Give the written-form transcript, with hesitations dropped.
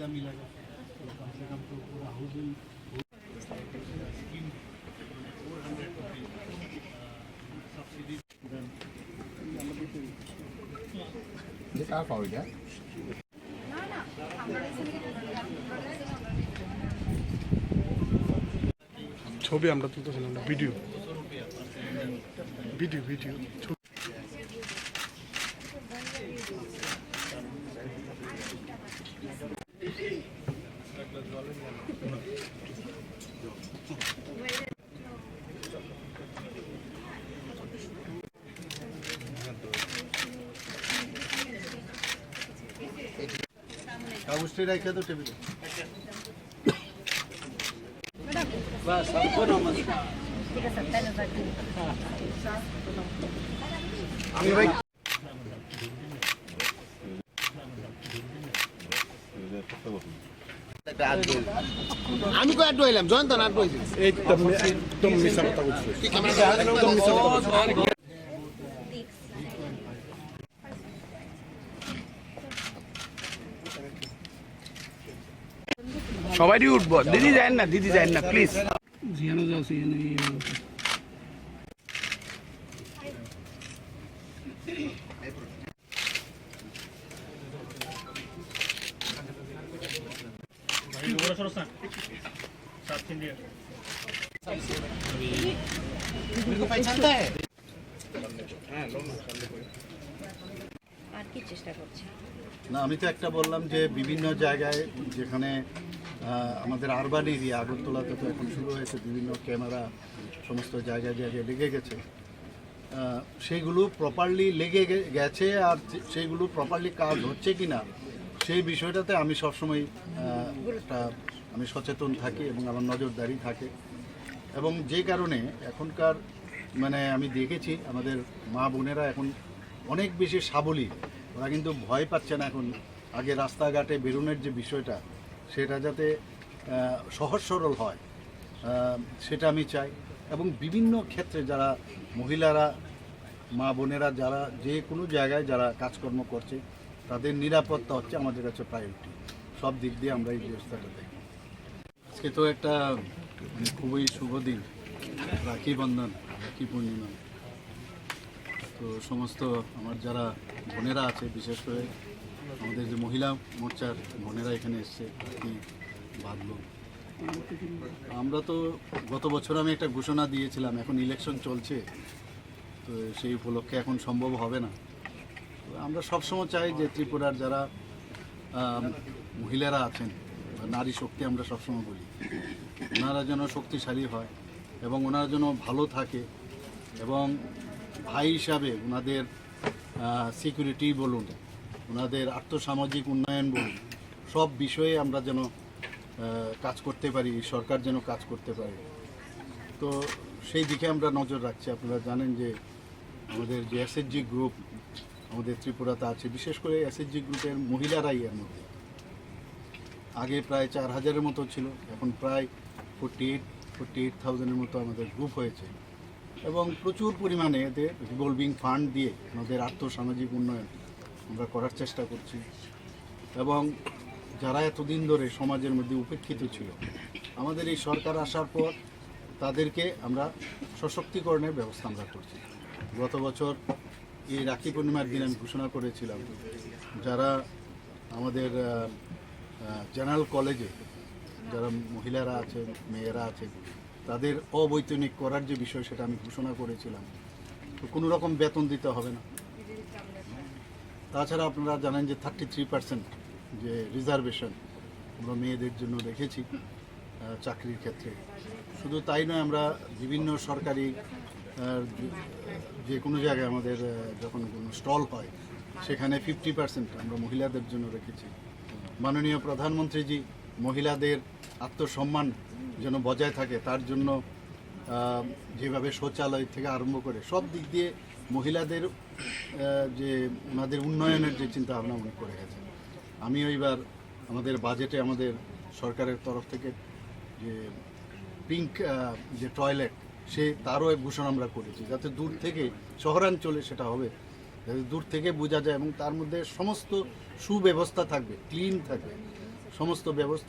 फायदा मिलेगा, तो कम से कम तो पूरा हाउसिंग स्कीम 400 सब्सिडी ये कहाँ पाओ क्या? ছবি আমরা তুলতেছিলাম না, ভিডিও ভিডিও ভিডিও कागज रखे तो टेबिल बस सबको नमस्कार। আমি কো আট হইলাম জয়ন্ত না আট হইছি একদম মিছা কথা বলছিস কি ক্যামেরা একদম মিছা কথা সবাই উঠবো, দিদি যায় না প্লিজ জিয়ানো যাও জিয়ানো मेरे पहचानता है আর কি চেষ্টা করছে না আমি তো একটা বললাম যে বিভিন্ন জায়গায় যেখানে আমাদের আরবান এরিয়া আগরতলাতে তো এখন শুরু হয়েছে বিভিন্ন ক্যামেরা সমস্ত জায়গায় জায়গায় লেগে গেছে, সেইগুলো প্রপারলি লেগে গেছে আর সেইগুলো প্রপারলি কাজ হচ্ছে কি না সেই বিষয়টাতে আমি সবসময় আমি সচেতন থাকি এবং আমার নজরদারি থাকে। এবং যে কারণে এখনকার মানে আমি দেখেছি আমাদের মা বোনেরা এখন অনেক বেশি সাবলীল, ওরা কিন্তু ভয় পাচ্ছে না এখন। আগে রাস্তাঘাটে বেরোনোর যে বিষয়টা সেটা যাতে সহজ সরল হয় সেটা আমি চাই। এবং বিভিন্ন ক্ষেত্রে যারা মহিলারা মা বোনেরা যারা যে কোনো জায়গায় যারা কাজকর্ম করছে তাদের নিরাপত্তা হচ্ছে আমাদের কাছে প্রায়োরিটি। সব দিক দিয়ে আমরা এই ব্যবস্থাটা দেখি। আজকে তো একটা খুবই শুভ দিন, রাখি বন্ধন, রাখি পূর্ণিমা। তো সমস্ত আমার যারা বোনেরা আছে, বিশেষ করে আমাদের যে মহিলা মোর্চার বোনেরা এখানে এসছে রাখি বাঁধলো। আমরা তো গত বছর আমি একটা ঘোষণা দিয়েছিলাম, এখন ইলেকশন চলছে তো সেই উপলক্ষে এখন সম্ভব হবে না। আমরা সবসময় চাই যে ত্রিপুরার যারা মহিলারা আছেন, নারী শক্তি আমরা সবসময় বলি, ওনারা যেন শক্তিশালী হয় এবং ওনারা যেন ভালো থাকে এবং ভাই হিসাবে ওনাদের সিকিউরিটি বলুন, ওনাদের আর্থসামাজিক উন্নয়ন বলুন, সব বিষয়ে আমরা যেন কাজ করতে পারি, সরকার যেন কাজ করতে পারে। তো সেই দিকে আমরা নজর রাখছি। আপনারা জানেন যে আমাদের যে এসএইচজি গ্রুপ আমাদের ত্রিপুরাতে আছে, বিশেষ করে এসএইচজি গ্রুপের মহিলারাই এর মধ্যে আগে প্রায় 4000-এর মতো ছিল, এখন প্রায় 48,000-এর মতো আমাদের গ্রুপ হয়েছে। এবং প্রচুর পরিমাণে এদের রিভলভিং ফান্ড দিয়ে আমাদের আর্থসামাজিক উন্নয়ন আমরা করার চেষ্টা করছি। এবং যারা এতদিন ধরে সমাজের মধ্যে উপেক্ষিত ছিল, আমাদের এই সরকার আসার পর তাদেরকে আমরা সশক্তিকরণের ব্যবস্থা আমরা করছি। গত বছর এই রাখি পূর্ণিমার দিন আমি ঘোষণা করেছিলাম যারা আমাদের জেনারেল কলেজে যারা মহিলারা আছে, মেয়েরা আছে, তাদের অবৈতনিক করার যে বিষয় সেটা আমি ঘোষণা করেছিলাম। তো কোনো রকম বেতন দিতে হবে না। তাছাড়া আপনারা জানেন যে 33% যে রিজার্ভেশন আমরা মেয়েদের জন্য রেখেছি চাকরির ক্ষেত্রে। শুধু তাই নয়, আমরা বিভিন্ন সরকারি যে কোনো জায়গায় আমাদের যখন কোনো স্টল হয় সেখানে 50% আমরা মহিলাদের জন্য রেখেছি। মাননীয় প্রধানমন্ত্রীজি মহিলাদের আত্মসম্মান যেন বজায় থাকে তার জন্য যেভাবে শৌচালয় থেকে আরম্ভ করে সব দিক দিয়ে মহিলাদের যে ওনাদের উন্নয়নের যে চিন্তা ভাবনা উনি করে গেছেন। আমিও এইবার আমাদের বাজেটে আমাদের সরকারের তরফ থেকে যে পিঙ্ক যে টয়লেট তারও ঘোষণা আমরা করেছি, যাতে দূর থেকে শহরাঞ্চলে সেটা হবে, যাতে দূর থেকে বোঝা যায় এবং তার মধ্যে সমস্ত সুব্যবস্থা থাকবে, ক্লিন থাকবে, সমস্ত ব্যবস্থা